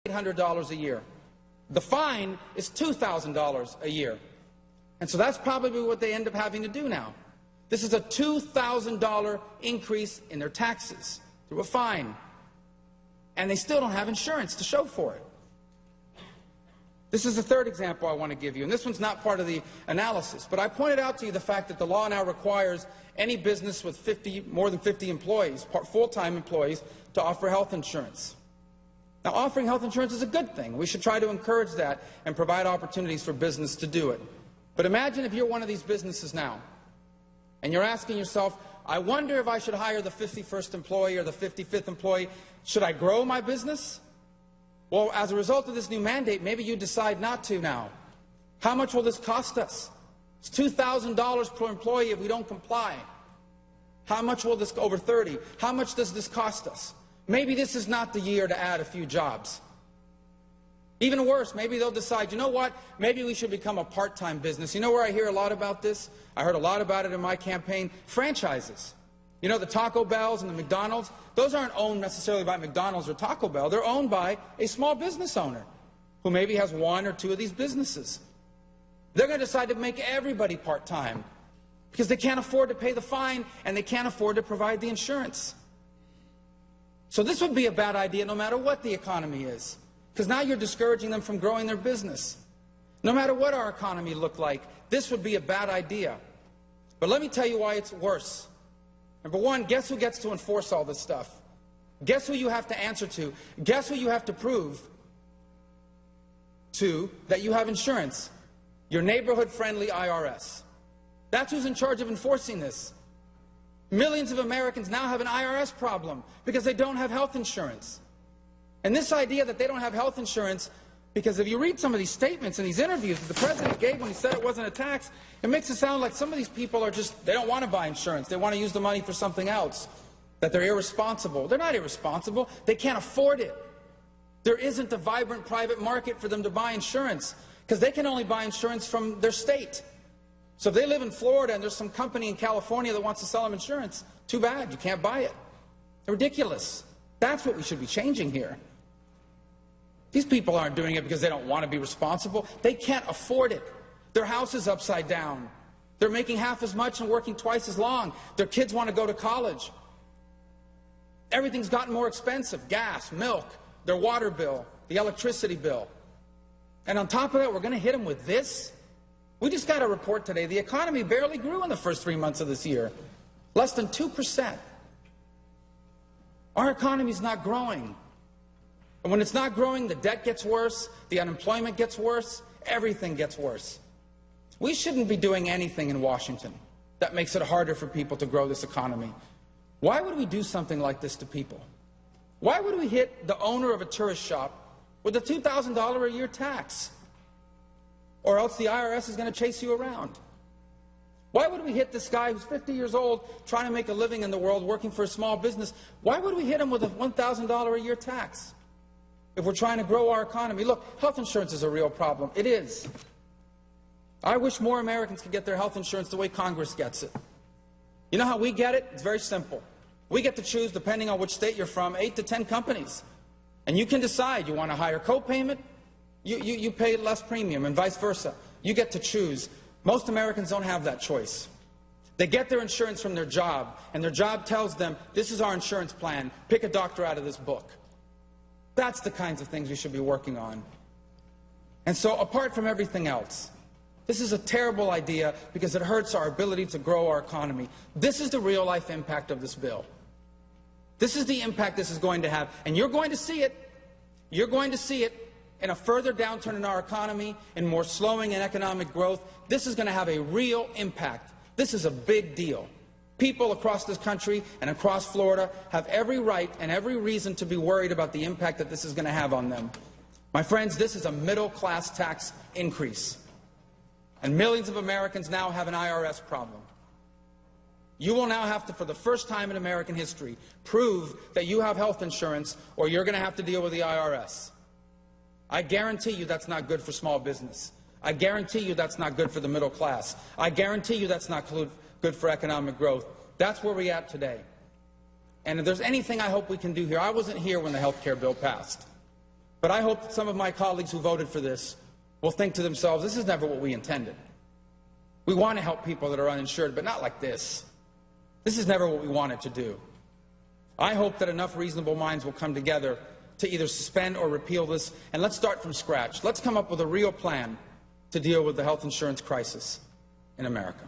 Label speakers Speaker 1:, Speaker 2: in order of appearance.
Speaker 1: $800 a year. The fine is $2,000 a year. And so that's probably what they end up having to do now. This is a $2,000 increase in their taxes through a fine. And they still don't have insurance to show for it. This is the third example I want to give you, and this one's not part of the analysis, but I pointed out to you the fact that the law now requires any business with more than 50 employees, full-time employees, to offer health insurance. Now, offering health insurance is a good thing. We should try to encourage that and provide opportunities for business to do it. But imagine if you're one of these businesses now, and you're asking yourself, I wonder if I should hire the 51st employee or the 55th employee. Should I grow my business? Well, as a result of this new mandate, maybe you decide not to now. How much will this cost us? It's $2,000 per employee if we don't comply. How much will this, over 30? How much does this cost us? Maybe this is not the year to add a few jobs. Even worse, maybe they'll decide, you know what, maybe we should become a part-time business. You know where I hear a lot about this? I heard a lot about it in my campaign. Franchises. You know, the Taco Bells and the McDonald's, those aren't owned necessarily by McDonald's or Taco Bell. They're owned by a small business owner who maybe has one or two of these businesses. They're going to decide to make everybody part-time because they can't afford to pay the fine and they can't afford to provide the insurance. So this would be a bad idea no matter what the economy is, because now you're discouraging them from growing their business. No matter what our economy looked like, this would be a bad idea. But let me tell you why it's worse. Number one, guess who gets to enforce all this stuff? Guess who you have to answer to? Guess who you have to prove to that you have insurance? Your neighborhood-friendly IRS. That's who's in charge of enforcing this. Millions of Americans now have an IRS problem because they don't have health insurance. And this idea that they don't have health insurance, because if you read some of these statements and these interviews that the President gave when he said it wasn't a tax, it makes it sound like some of these people are just, they don't want to buy insurance. They want to use the money for something else, that they're irresponsible. They're not irresponsible. They can't afford it. There isn't a vibrant private market for them to buy insurance because they can only buy insurance from their state. So if they live in Florida and there's some company in California that wants to sell them insurance, too bad, you can't buy it. Ridiculous. That's what we should be changing here. These people aren't doing it because they don't want to be responsible. They can't afford it. Their house is upside down. They're making half as much and working twice as long. Their kids want to go to college. Everything's gotten more expensive. Gas, milk, their water bill, the electricity bill. And on top of that, we're going to hit them with this? We just got a report today. The economy barely grew in the first 3 months of this year. Less than 2%. Our economy's not growing. And when it's not growing, the debt gets worse, the unemployment gets worse, everything gets worse. We shouldn't be doing anything in Washington that makes it harder for people to grow this economy. Why would we do something like this to people? Why would we hit the owner of a tourist shop with a $2,000 a year tax? Or else the IRS is going to chase you around. Why would we hit this guy who's 50 years old trying to make a living in the world working for a small business? Why would we hit him with a $1,000 a year tax if we're trying to grow our economy? Look, health insurance is a real problem. It is. I wish more Americans could get their health insurance the way Congress gets it. You know how we get it? It's very simple. We get to choose, depending on which state you're from, 8 to 10 companies. And you can decide you want a higher co-payment, you pay less premium, and vice versa. You get to choose. Most Americans don't have that choice. They get their insurance from their job, and their job tells them, this is our insurance plan, pick a doctor out of this book. That's the kinds of things we should be working on. And so, apart from everything else, this is a terrible idea because it hurts our ability to grow our economy. This is the real-life impact of this bill. This is the impact this is going to have, and you're going to see it. You're going to see it in a further downturn in our economy, in more slowing in economic growth. This is going to have a real impact. This is a big deal. People across this country and across Florida have every right and every reason to be worried about the impact that this is going to have on them. My friends, this is a middle-class tax increase. And millions of Americans now have an IRS problem. You will now have to, for the first time in American history, prove that you have health insurance or you're going to have to deal with the IRS. I guarantee you that's not good for small business. I guarantee you that's not good for the middle class. I guarantee you that's not good for economic growth. That's where we're at today. And if there's anything I hope we can do here, I wasn't here when the health care bill passed. But I hope that some of my colleagues who voted for this will think to themselves, this is never what we intended. We want to help people that are uninsured, but not like this. This is never what we wanted to do. I hope that enough reasonable minds will come together to either suspend or repeal this, and let's start from scratch. Let's come up with a real plan to deal with the health insurance crisis in America.